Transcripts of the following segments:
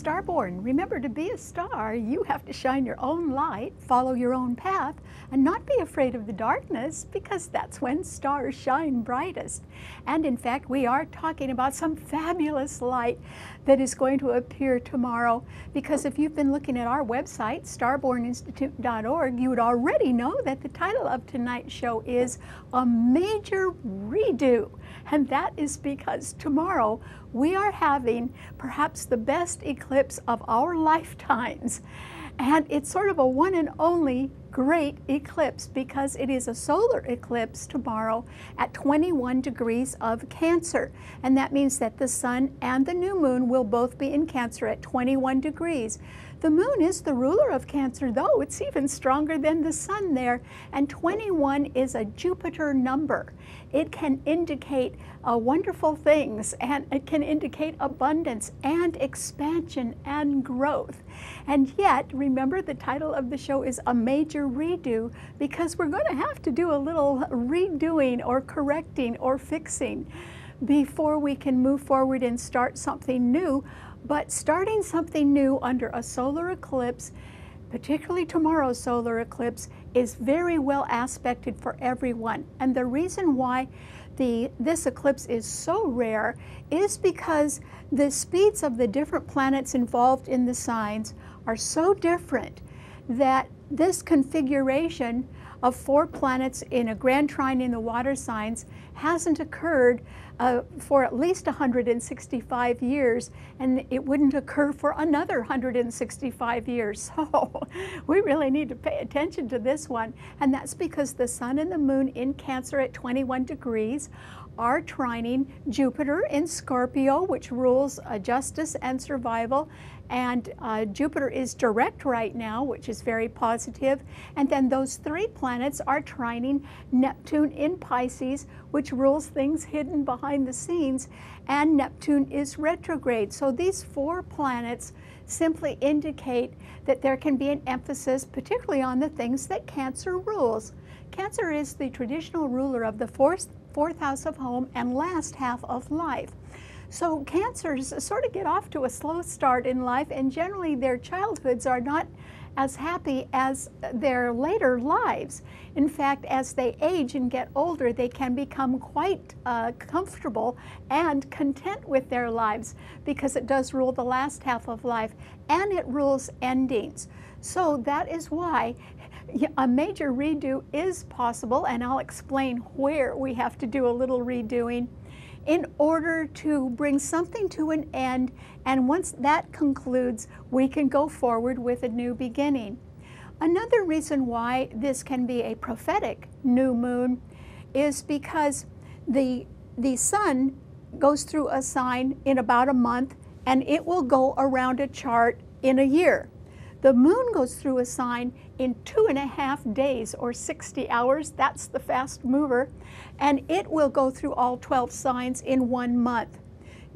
Starborn. Remember, to be a star, you have to shine your own light, follow your own path, and not be afraid of the darkness, because that's when stars shine brightest. And in fact, we are talking about some fabulous light that is going to appear tomorrow, because if you've been looking at our website, starborninstitute.org, you would already know that the title of tonight's show is A Major Redo. And that is because tomorrow we are having perhaps the best eclipse of our lifetimes. And it's sort of a one and only great eclipse, because it is a solar eclipse tomorrow at 21 degrees of Cancer. And that means that the sun and the new moon will both be in Cancer at 21 degrees. The moon is the ruler of Cancer, though it's even stronger than the sun there, and 21 is a Jupiter number. It can indicate wonderful things, and it can indicate abundance and expansion and growth. And yet, remember, the title of the show is A Major Redo, because we're going to have to do a little redoing or correcting or fixing before we can move forward and start something new. But starting something new under a solar eclipse, particularly tomorrow's solar eclipse, is very well aspected for everyone. And the reason why this eclipse is so rare is because the speeds of the different planets involved in the signs are so different that this configuration of 4 planets in a grand trine in the water signs hasn't occurred for at least 165 years, and it wouldn't occur for another 165 years. So we really need to pay attention to this one, and that's because the sun and the moon in Cancer at 21 degrees are trining Jupiter in Scorpio, which rules justice and survival. And Jupiter is direct right now, which is very positive. And then those 3 planets are trining Neptune in Pisces, which rules things hidden behind the scenes, and Neptune is retrograde. So these 4 planets simply indicate that there can be an emphasis particularly on the things that Cancer rules. Cancer is the traditional ruler of the fourth house of home and last half of life. So Cancers sort of get off to a slow start in life, and generally their childhoods are not as happy as their later lives. In fact, as they age and get older, they can become quite comfortable and content with their lives, because it does rule the last half of life, and it rules endings. So that is why a major redo is possible, and I'll explain where we have to do a little redoing in order to bring something to an end, and once that concludes, we can go forward with a new beginning. Another reason why this can be a prophetic new moon is because the sun goes through a sign in about a month, and it will go around a chart in a year. The moon goes through a sign in 2.5 days, or 60 hours. That's the fast mover. And it will go through all 12 signs in 1 month.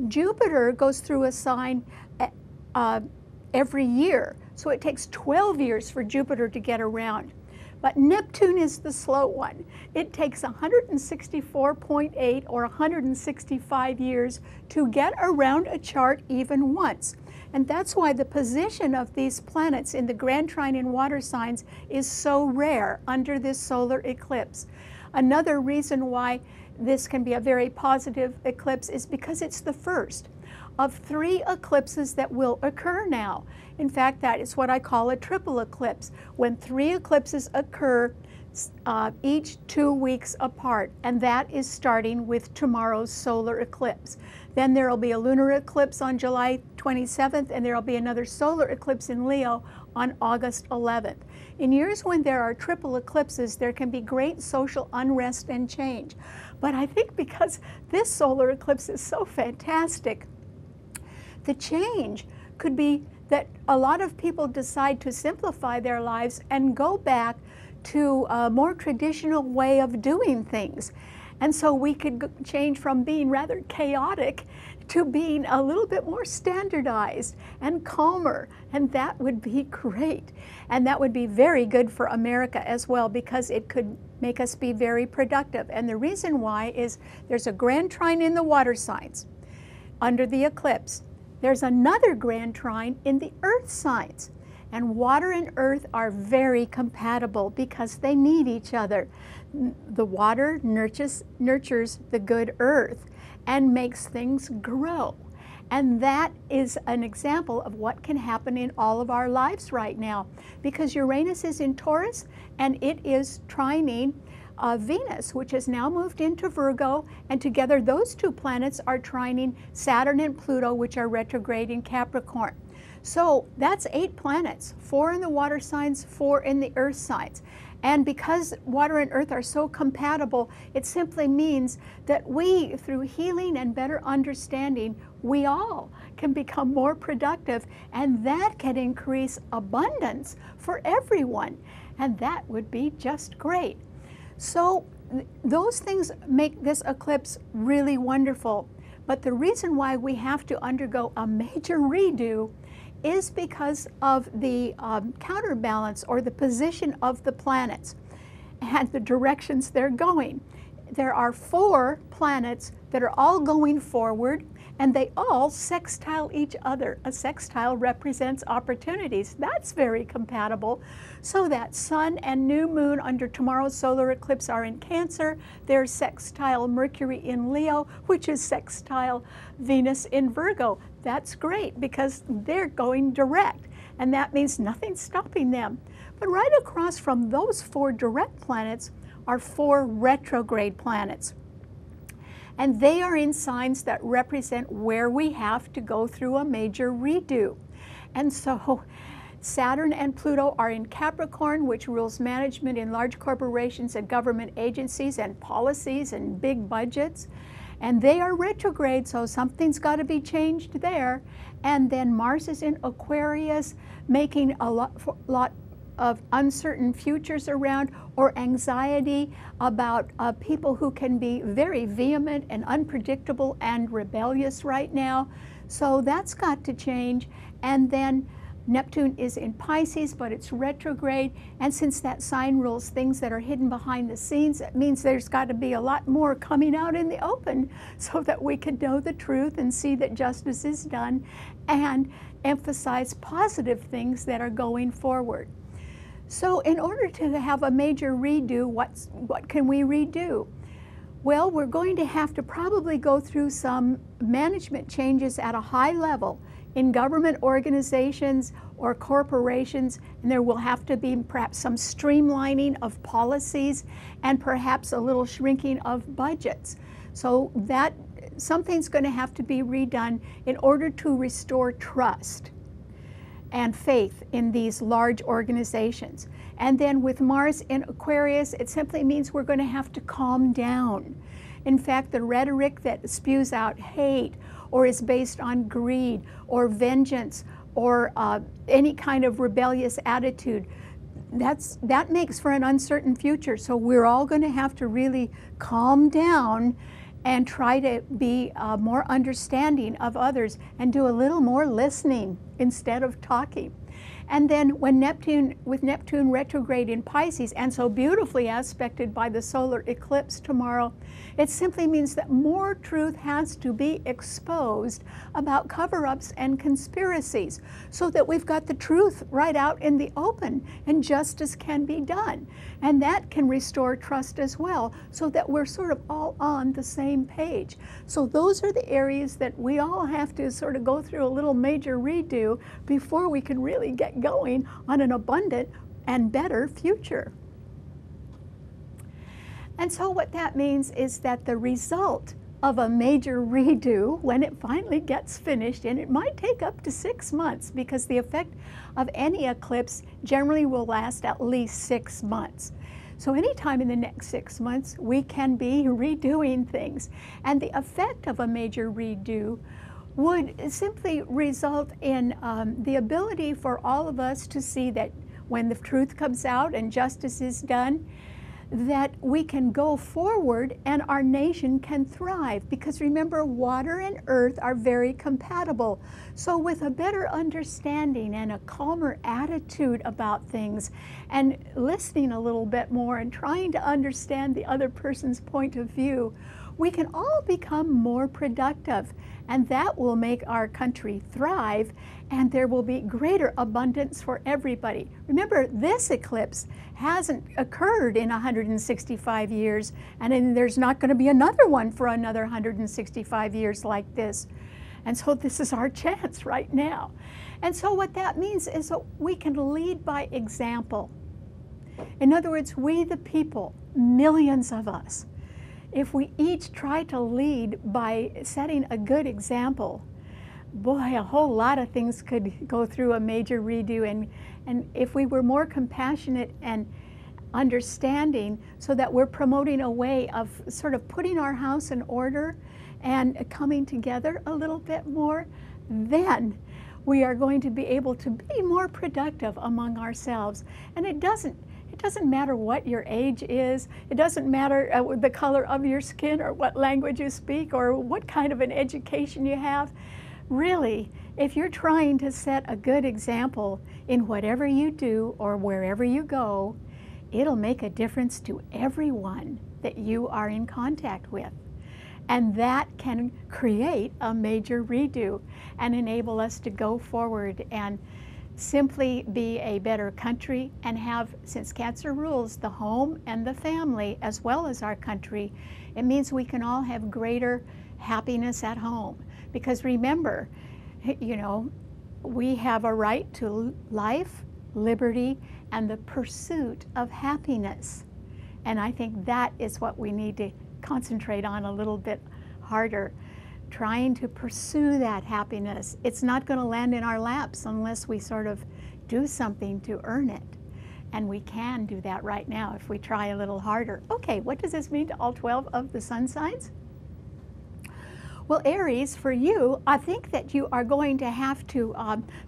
Jupiter goes through a sign every year. So it takes 12 years for Jupiter to get around. But Neptune is the slow one. It takes 164.8 or 165 years to get around a chart even once. And that's why the position of these planets in the grand trine in water signs is so rare under this solar eclipse. Another reason why this can be a very positive eclipse is because it's the first of 3 eclipses that will occur now. In fact, that is what I call a triple eclipse, when 3 eclipses occur each 2 weeks apart, and that is starting with tomorrow's solar eclipse. Then there will be a lunar eclipse on July 27th, and there will be another solar eclipse in Leo on August 11th. In years when there are triple eclipses, there can be great social unrest and change. But I think because this solar eclipse is so fantastic, the change could be that a lot of people decide to simplify their lives and go back to a more traditional way of doing things. And so we could change from being rather chaotic to being a little bit more standardized and calmer, and that would be great. And that would be very good for America as well, because it could make us be very productive. And the reason why is there's a grand trine in the water signs under the eclipse. there's another grand trine in the earth signs. And water and earth are very compatible because they need each other. The water nurtures the good earth and makes things grow. And that is an example of what can happen in all of our lives right now, because Uranus is in Taurus and it is trining Venus, which has now moved into Virgo, and together those two planets are trining Saturn and Pluto, which are retrograde in Capricorn. So that's 8 planets, 4 in the water signs, 4 in the earth signs. And because water and earth are so compatible, it simply means that we, through healing and better understanding, we all can become more productive, and that can increase abundance for everyone. And that would be just great. So those things make this eclipse really wonderful. But the reason why we have to undergo a major redo is because of the counterbalance, or the position of the planets and the directions they're going. There are 4 planets that are all going forward, and they all sextile each other. A sextile represents opportunities. That's very compatible. So that Sun and new moon under tomorrow's solar eclipse are in Cancer. There's sextile Mercury in Leo, which is sextile Venus in Virgo. That's great because they're going direct, and that means nothing's stopping them. But right across from those 4 direct planets are 4 retrograde planets. And they are in signs that represent where we have to go through a major redo. And so Saturn and Pluto are in Capricorn, which rules management in large corporations and government agencies and policies and big budgets. And they are retrograde, so something's got to be changed there. And then Mars is in Aquarius, making a lot of uncertain futures around, or anxiety about people who can be very vehement and unpredictable and rebellious right now. So that's got to change. And then Neptune is in Pisces, but it's retrograde, and since that sign rules things that are hidden behind the scenes, it means there's got to be a lot more coming out in the open so that we can know the truth and see that justice is done and emphasize positive things that are going forward. So in order to have a major redo, what can we redo? Well, we're going to have to probably go through some management changes at a high level in government organizations or corporations, and there will have to be perhaps some streamlining of policies and perhaps a little shrinking of budgets. So that something's going to have to be redone in order to restore trust and faith in these large organizations. And then with Mars in Aquarius, it simply means we're going to have to calm down. In fact, the rhetoric that spews out hate or is based on greed or vengeance or any kind of rebellious attitude, that makes for an uncertain future. So we're all going to have to really calm down and try to be more understanding of others and do a little more listening instead of talking. And then when with Neptune retrograde in Pisces, and so beautifully aspected by the solar eclipse tomorrow, it simply means that more truth has to be exposed about cover-ups and conspiracies so that we've got the truth right out in the open and justice can be done. And that can restore trust as well, so that we're sort of all on the same page. So those are the areas that we all have to sort of go through a little major redo before we can really get going on an abundant and better future. And so what that means is that the result of a major redo, when it finally gets finished, and it might take up to 6 months because the effect of any eclipse generally will last at least 6 months. So anytime in the next 6 months, we can be redoing things. And the effect of a major redo would simply result in the ability for all of us to see that when the truth comes out and justice is done, that we can go forward and our nation can thrive. Because remember, water and earth are very compatible. So with a better understanding and a calmer attitude about things and listening a little bit more and trying to understand the other person's point of view, we can all become more productive. and that will make our country thrive, and there will be greater abundance for everybody. Remember, this eclipse hasn't occurred in 165 years, and then there's not going to be another one for another 165 years like this. And so this is our chance right now. And so what that means is that we can lead by example. In other words, we the people, millions of us, if we each try to lead by setting a good example, boy, a whole lot of things could go through a major redo. And if we were more compassionate and understanding, so that we're promoting a way of sort of putting our house in order and coming together a little bit more, then we are going to be able to be more productive among ourselves. And it doesn't matter what your age is. It doesn't matter the color of your skin or what language you speak or what kind of an education you have. Really, if you're trying to set a good example in whatever you do or wherever you go, it'll make a difference to everyone that you are in contact with. And that can create a major redo and enable us to go forward and simply be a better country and have, since Cancer rules the home and the family as well as our country, it means we can all have greater happiness at home. Because remember, you know, we have a right to life, liberty, and the pursuit of happiness. And I think that is what we need to concentrate on a little bit harder, trying to pursue that happiness. It's not going to land in our laps unless we sort of do something to earn it. And we can do that right now if we try a little harder. Okay, what does this mean to all 12 of the sun signs? Well, Aries, for you, I think that you are going to have to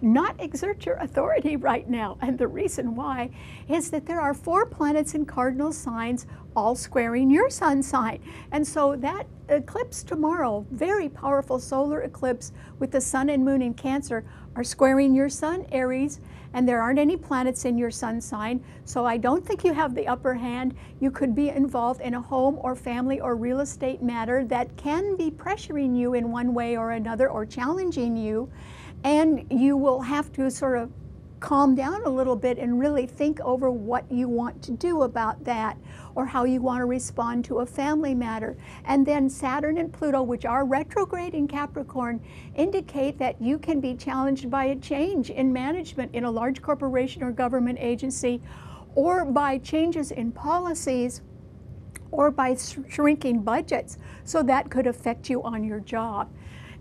not exert your authority right now. And the reason why is that there are 4 planets in cardinal signs all squaring your sun sign. And so that eclipse tomorrow, very powerful solar eclipse with the sun and moon in Cancer, are squaring your sun, Aries, and there aren't any planets in your sun sign, so I don't think you have the upper hand. You could be involved in a home or family or real estate matter that can be pressuring you in one way or another or challenging you, and you will have to sort of calm down a little bit and really think over what you want to do about that or how you want to respond to a family matter. And then Saturn and Pluto, which are retrograde in Capricorn, indicate that you can be challenged by a change in management in a large corporation or government agency, or by changes in policies, or by shrinking budgets. So that could affect you on your job.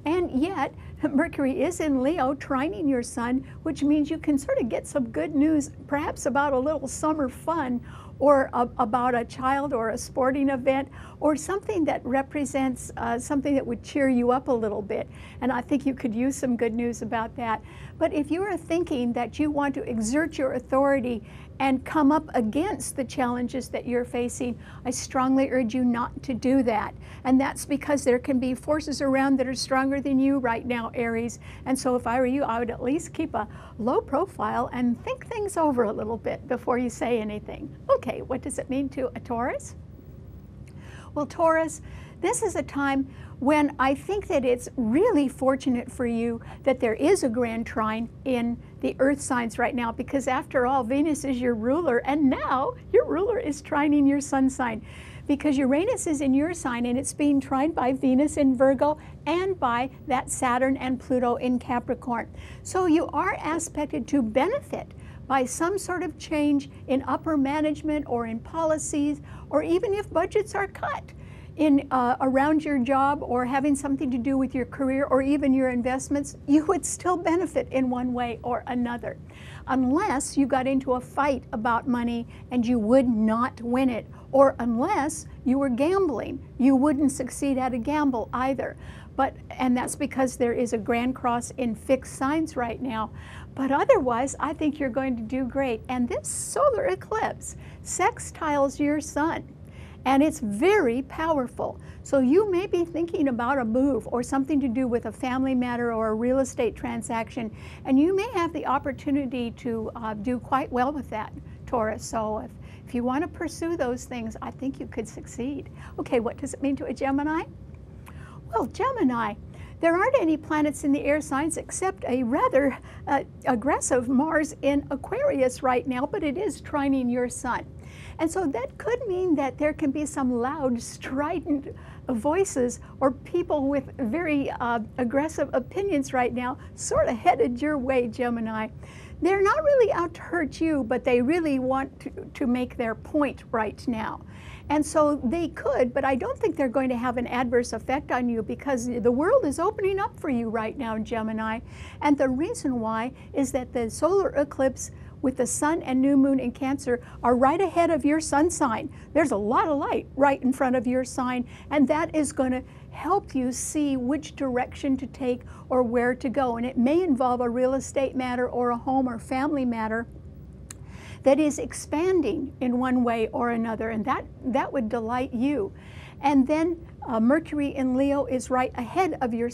And yet, Mercury is in Leo, trining your sun, which means you can sort of get some good news, perhaps about a little summer fun, or about a child or a sporting event, or something that represents something that would cheer you up a little bit. And I think you could use some good news about that. But if you are thinking that you want to exert your authority and come up against the challenges that you're facing, I strongly urge you not to do that. And that's because there can be forces around that are stronger than you right now, Aries. And so if I were you, I would at least keep a low profile and think things over a little bit before you say anything. Okay, what does it mean to a Taurus? Well, Taurus, this is a time when I think that it's really fortunate for you that there is a grand trine in the earth signs right now, because after all, Venus is your ruler, and now your ruler is trining your sun sign, because Uranus is in your sign and it's being trined by Venus in Virgo and by that Saturn and Pluto in Capricorn. So you are aspected to benefit by some sort of change in upper management or in policies, or even if budgets are cut in around your job or having something to do with your career or even your investments, you would still benefit in one way or another. Unless you got into a fight about money and you would not win it, or unless you were gambling, you wouldn't succeed at a gamble either. And that's because there is a grand cross in fixed signs right now. But otherwise, I think you're going to do great. And this solar eclipse sextiles your sun, and it's very powerful. So you may be thinking about a move or something to do with a family matter or a real estate transaction, and you may have the opportunity to do quite well with that, Taurus. So if you want to pursue those things, I think you could succeed. Okay, what does it mean to a Gemini? Well, Gemini, There aren't any planets in the air signs except a rather aggressive Mars in Aquarius right now, but it is trining your sun. And so that could mean that there can be some loud, strident voices or people with very aggressive opinions right now sort of headed your way, Gemini. They're not really out to hurt you, but they really want to make their point right now. And so they could, but I don't think they're going to have an adverse effect on you because the world is opening up for you right now, Gemini. And the reason why is that the solar eclipse with the sun and new moon in Cancer are right ahead of your sun sign. There's a lot of light right in front of your sign, and that is going to help you see which direction to take or where to go. And it may involve a real estate matter or a home or family matter that is expanding in one way or another, and that would delight you. And then Mercury in Leo is right ahead of your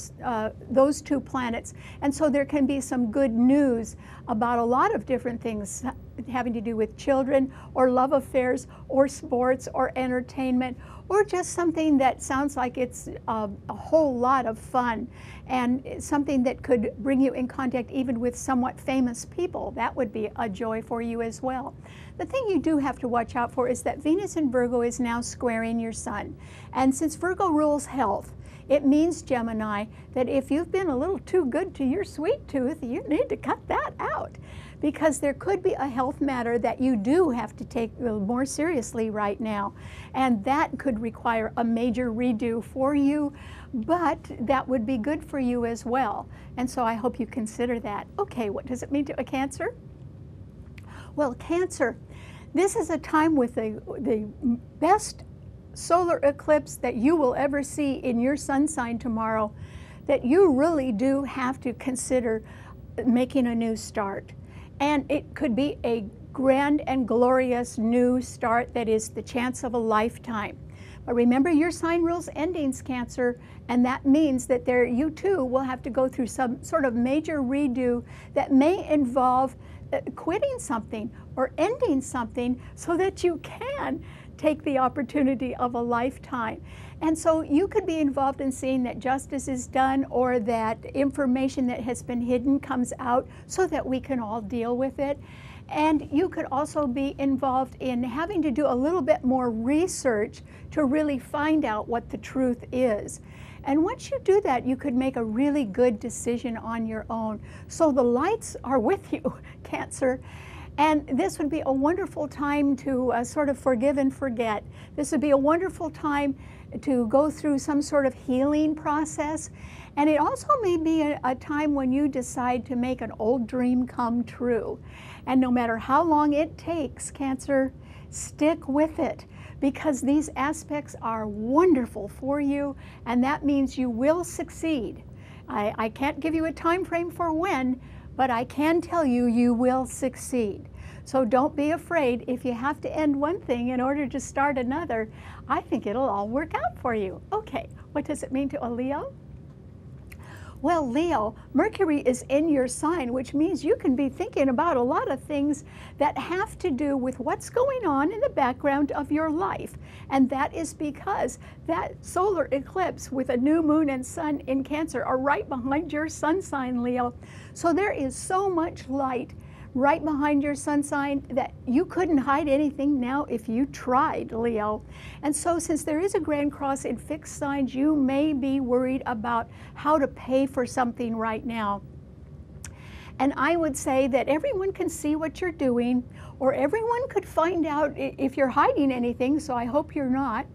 those two planets, and so there can be some good news about a lot of different things having to do with children or love affairs or sports or entertainment, or just something that sounds like it's a whole lot of fun and something that could bring you in contact even with somewhat famous people. That would be a joy for you as well. The thing you do have to watch out for is that Venus in Virgo is now squaring your sun. And since Virgo rules health, it means, Gemini, that if you've been a little too good to your sweet tooth, you need to cut that out, because there could be a health matter that you do have to take more seriously right now. And that could require a major redo for you, but that would be good for you as well. And so I hope you consider that. Okay, what does it mean to a Cancer? Well, Cancer, this is a time with the best solar eclipse that you will ever see in your sun sign tomorrow, that you really do have to consider making a new start. And it could be a grand and glorious new start that is the chance of a lifetime. But remember, your sign rules endings, Cancer, and that means that you too will have to go through some sort of major redo that may involve quitting something or ending something so that you can take the opportunity of a lifetime. And so you could be involved in seeing that justice is done, or that information that has been hidden comes out so that we can all deal with it. And you could also be involved in having to do a little bit more research to really find out what the truth is. And once you do that, you could make a really good decision on your own. So the lights are with you, Cancer. And this would be a wonderful time to sort of forgive and forget. This would be a wonderful time to go through some sort of healing process. And it also may be a time when you decide to make an old dream come true. And no matter how long it takes, Cancer, stick with it, because these aspects are wonderful for you, and that means you will succeed. I can't give you a time frame for when, but I can tell you, you will succeed. So don't be afraid if you have to end one thing in order to start another. I think it'll all work out for you. Okay, what does it mean to a Leo? Well, Leo, Mercury is in your sign, which means you can be thinking about a lot of things that have to do with what's going on in the background of your life. And that is because that solar eclipse with a new moon and sun in Cancer are right behind your sun sign, Leo. So there is so much light right behind your sun sign that you couldn't hide anything now if you tried, Leo. And so since there is a grand cross in fixed signs, you may be worried about how to pay for something right now. And I would say that everyone can see what you're doing, or everyone could find out if you're hiding anything, so I hope you're not.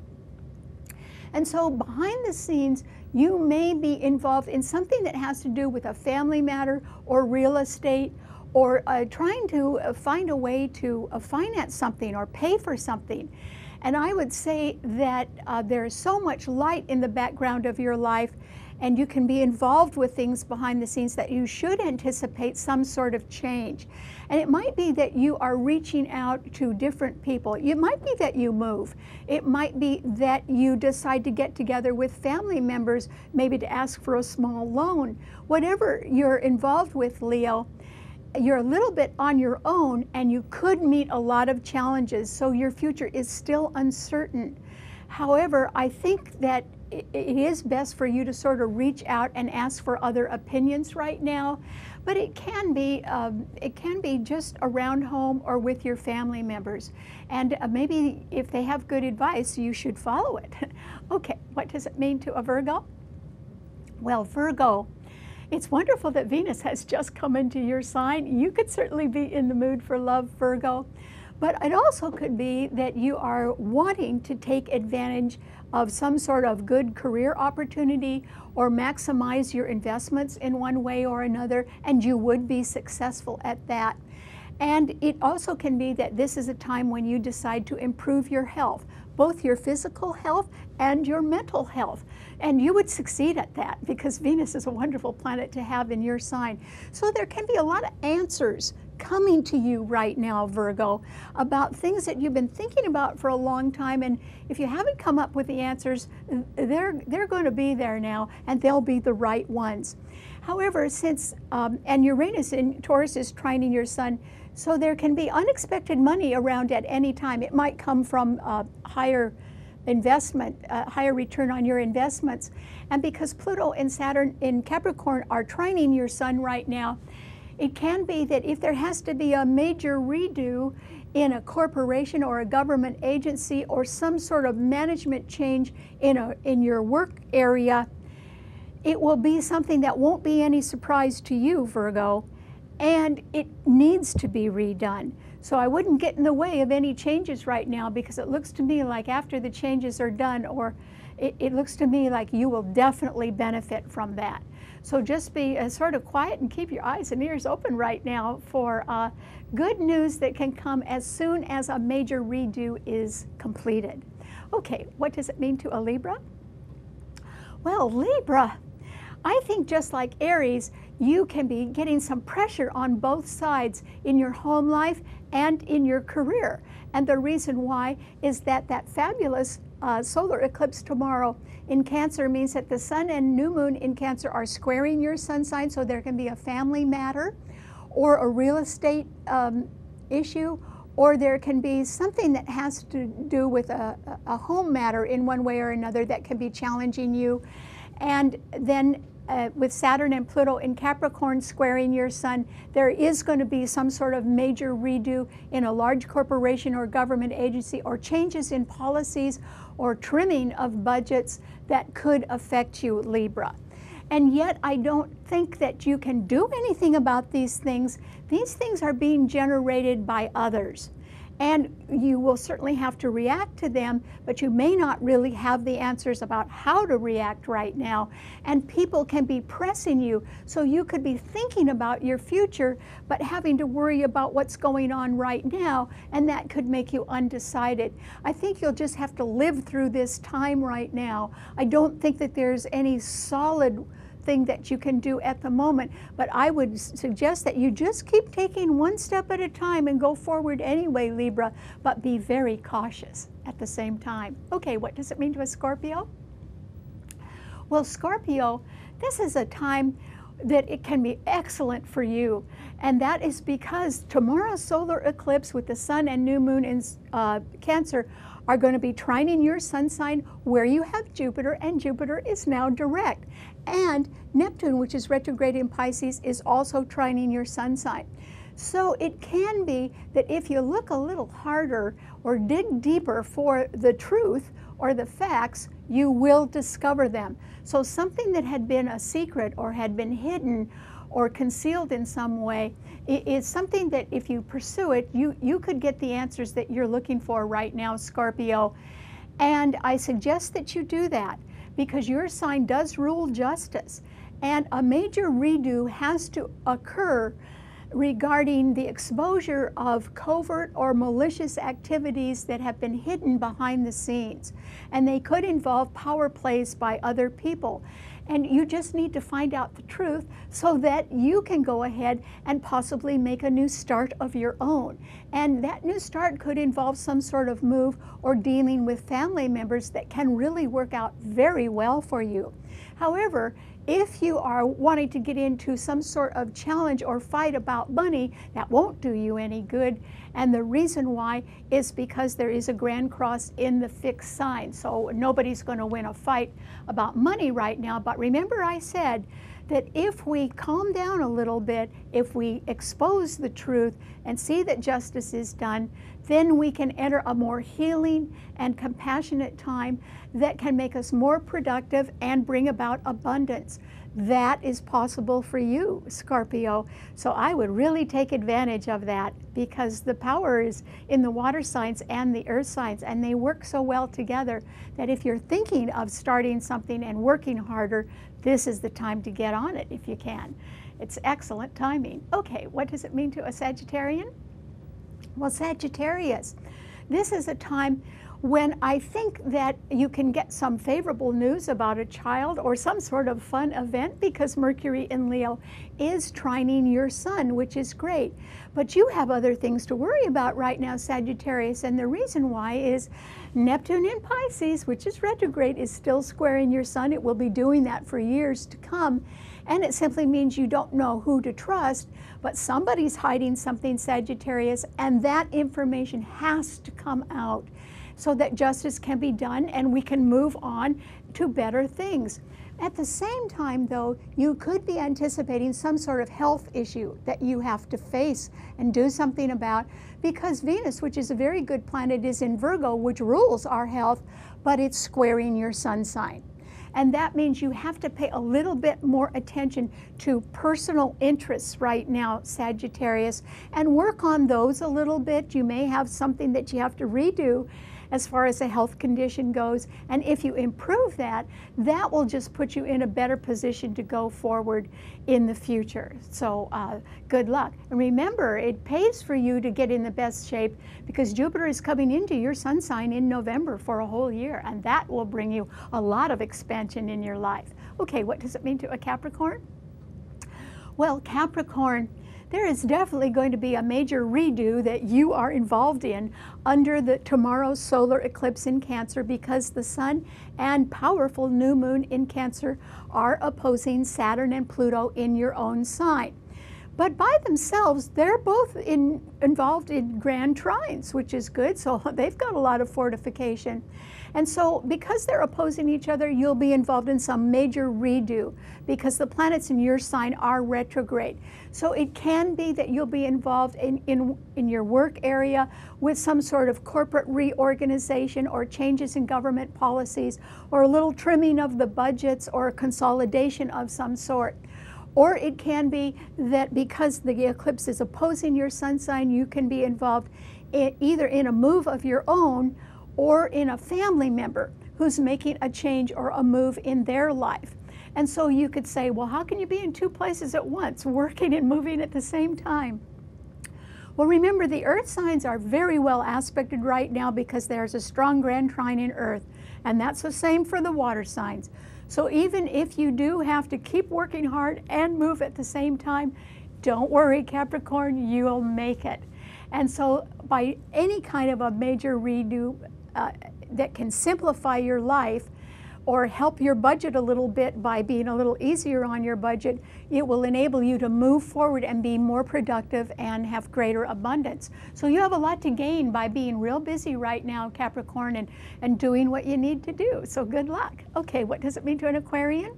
And so behind the scenes, you may be involved in something that has to do with a family matter or real estate, or trying to find a way to finance something or pay for something. And I would say that there's so much light in the background of your life, and you can be involved with things behind the scenes that you should anticipate some sort of change. And it might be that you are reaching out to different people. It might be that you move. It might be that you decide to get together with family members, maybe to ask for a small loan. Whatever you're involved with, Leo, you're a little bit on your own, and you could meet a lot of challenges, so your future is still uncertain. However, I think that it is best for you to sort of reach out and ask for other opinions right now, but it can be just around home or with your family members. And maybe if they have good advice, you should follow it. Okay, what does it mean to a Virgo? Well, Virgo, it's wonderful that Venus has just come into your sign. You could certainly be in the mood for love, Virgo. But it also could be that you are wanting to take advantage of some sort of good career opportunity or maximize your investments in one way or another, and you would be successful at that. And it also can be that this is a time when you decide to improve your health, both your physical health and your mental health. And you would succeed at that because Venus is a wonderful planet to have in your sign. So there can be a lot of answers coming to you right now, Virgo, about things that you've been thinking about for a long time. And if you haven't come up with the answers, they're going to be there now, and they'll be the right ones. However, since, and Uranus in Taurus is trining your sun, so there can be unexpected money around at any time. It might come from higher investment, higher return on your investments. And because Pluto and Saturn in Capricorn are trining your sun right now, it can be that if there has to be a major redo in a corporation or a government agency or some sort of management change in your work area, it will be something that won't be any surprise to you, Virgo, and it needs to be redone. So I wouldn't get in the way of any changes right now, because it looks to me like after the changes are done, or it looks to me like you will definitely benefit from that. So just be sort of quiet and keep your eyes and ears open right now for good news that can come as soon as a major redo is completed. Okay, what does it mean to a Libra? Well, Libra, I think just like Aries, you can be getting some pressure on both sides in your home life and in your career. And the reason why is that that fabulous solar eclipse tomorrow in Cancer means that the sun and new moon in Cancer are squaring your sun sign, so there can be a family matter or a real estate issue, or there can be something that has to do with a home matter in one way or another that can be challenging you. And then with Saturn and Pluto in Capricorn squaring your sun, there is going to be some sort of major redo in a large corporation or government agency, or changes in policies or trimming of budgets that could affect you, Libra. And yet I don't think that you can do anything about these things. These things are being generated by others. And you will certainly have to react to them, but you may not really have the answers about how to react right now. And people can be pressing you, so you could be thinking about your future, but having to worry about what's going on right now, and that could make you undecided. I think you'll just have to live through this time right now. I don't think that there's any solid thing that you can do at the moment, but I would suggest that you just keep taking one step at a time and go forward anyway, Libra, but be very cautious at the same time. Okay, what does it mean to a Scorpio? Well, Scorpio, this is a time that it can be excellent for you, and that is because tomorrow's solar eclipse with the sun and new moon in Cancer are going to be trining your sun sign where you have Jupiter, and Jupiter is now direct. And Neptune, which is retrograde in Pisces, is also trining your sun sign. So it can be that if you look a little harder or dig deeper for the truth or the facts, you will discover them. So something that had been a secret or had been hidden or concealed in some way is something that if you pursue it, you could get the answers that you're looking for right now, Scorpio. And I suggest that you do that, because your sign does rule justice. And a major redo has to occur regarding the exposure of covert or malicious activities that have been hidden behind the scenes. And they could involve power plays by other people. And you just need to find out the truth so that you can go ahead and possibly make a new start of your own. And that new start could involve some sort of move or dealing with family members that can really work out very well for you. However, if you are wanting to get into some sort of challenge or fight about money, that won't do you any good. And the reason why is because there is a grand cross in the fixed sign. So nobody's going to win a fight about money right now. But remember I said that if we calm down a little bit, if we expose the truth and see that justice is done, then we can enter a more healing and compassionate time that can make us more productive and bring about abundance. That is possible for you, Scorpio. So I would really take advantage of that, because the power is in the water signs and the earth signs, and they work so well together that if you're thinking of starting something and working harder, this is the time to get on it if you can. It's excellent timing. Okay, what does it mean to a Sagittarian? Well, Sagittarius, this is a time when I think that you can get some favorable news about a child or some sort of fun event, because Mercury in Leo is trining your sun, which is great. But you have other things to worry about right now, Sagittarius, and the reason why is Neptune in Pisces, which is retrograde, is still squaring your sun. It will be doing that for years to come. And it simply means you don't know who to trust, but somebody's hiding something, Sagittarius, and that information has to come out so that justice can be done and we can move on to better things. At the same time, though, you could be anticipating some sort of health issue that you have to face and do something about, because Venus, which is a very good planet, is in Virgo, which rules our health, but it's squaring your sun sign. And that means you have to pay a little bit more attention to personal interests right now, Sagittarius, and work on those a little bit. You may have something that you have to redo as far as a health condition goes. And if you improve that, that will just put you in a better position to go forward in the future. So good luck. And remember, it pays for you to get in the best shape, because Jupiter is coming into your sun sign in November for a whole year, and that will bring you a lot of expansion in your life. Okay, what does it mean to a Capricorn? Well, Capricorn, there is definitely going to be a major redo that you are involved in under tomorrow's solar eclipse in Cancer, because the Sun and powerful new moon in Cancer are opposing Saturn and Pluto in your own sign. But by themselves, they're both involved in grand trines, which is good, so they've got a lot of fortification. And so because they're opposing each other, you'll be involved in some major redo, because the planets in your sign are retrograde. So it can be that you'll be involved in your work area with some sort of corporate reorganization or changes in government policies, or a little trimming of the budgets, or a consolidation of some sort. Or it can be that because the eclipse is opposing your sun sign, you can be involved either in a move of your own or in a family member who's making a change or a move in their life. And so you could say, well, how can you be in two places at once, working and moving at the same time? Well, remember, the earth signs are very well aspected right now because there's a strong grand trine in earth, and that's the same for the water signs. So even if you do have to keep working hard and move at the same time, don't worry, Capricorn, you'll make it. And so by any kind of a major redo that can simplify your life or help your budget a little bit by being a little easier on your budget, it will enable you to move forward and be more productive and have greater abundance. So you have a lot to gain by being real busy right now, Capricorn, and doing what you need to do. So good luck. Okay, what does it mean to an Aquarian?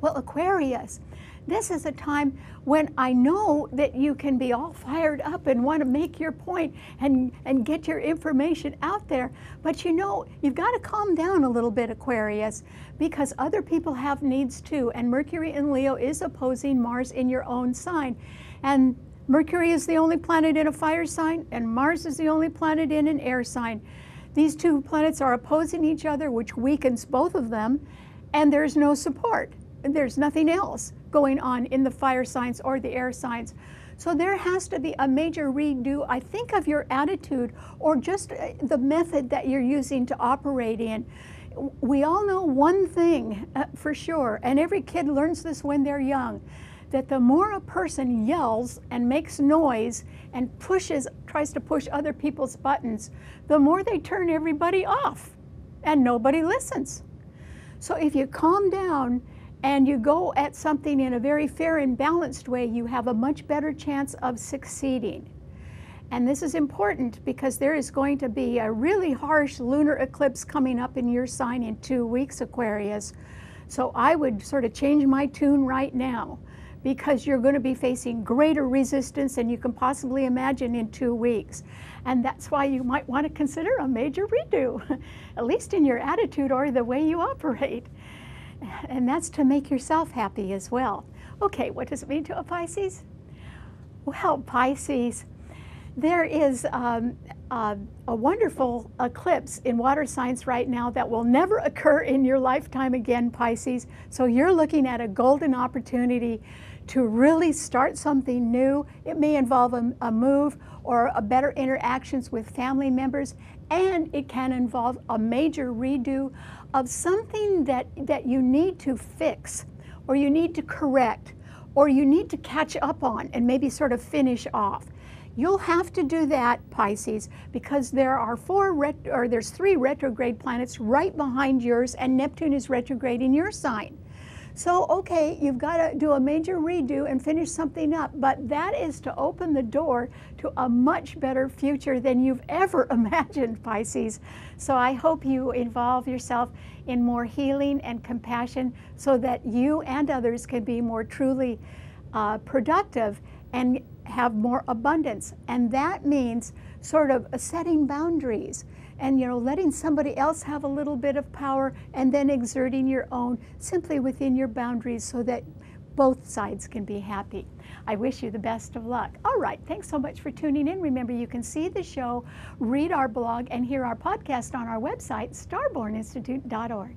Well, Aquarius, this is a time when I know that you can be all fired up and want to make your point and get your information out there. But you know, you've got to calm down a little bit, Aquarius, because other people have needs too. And Mercury in Leo is opposing Mars in your own sign. And Mercury is the only planet in a fire sign, and Mars is the only planet in an air sign. These two planets are opposing each other, which weakens both of them, and there's no support. There's nothing else going on in the fire signs or the air signs. So there has to be a major redo, I think, of your attitude or just the method that you're using to operate in. We all know one thing for sure, and every kid learns this when they're young, that the more a person yells and makes noise and tries to push other people's buttons, the more they turn everybody off and nobody listens. So if you calm down and you go at something in a very fair and balanced way, you have a much better chance of succeeding. And this is important because there is going to be a really harsh lunar eclipse coming up in your sign in 2 weeks, Aquarius. So I would sort of change my tune right now, because you're going to be facing greater resistance than you can possibly imagine in 2 weeks. And that's why you might want to consider a major redo, at least in your attitude or the way you operate. And that's to make yourself happy as well. Okay, what does it mean to a Pisces? Well, Pisces, there is a wonderful eclipse in water signs right now that will never occur in your lifetime again, Pisces. So you're looking at a golden opportunity to really start something new. It may involve a move or a better interactions with family members, and it can involve a major redo of something that you need to fix, or you need to correct, or you need to catch up on and maybe sort of finish off. You'll have to do that, Pisces, because there's 3 retrograde planets right behind yours, and Neptune is retrograde in your sign. So, okay, you've got to do a major redo and finish something up, but that is to open the door to a much better future than you've ever imagined, Pisces. So I hope you involve yourself in more healing and compassion so that you and others can be more truly productive and have more abundance. And that means sort of setting boundaries and, you know, letting somebody else have a little bit of power and then exerting your own simply within your boundaries so that both sides can be happy. I wish you the best of luck. All right, thanks so much for tuning in. Remember, you can see the show, read our blog, and hear our podcast on our website, starborninstitute.org.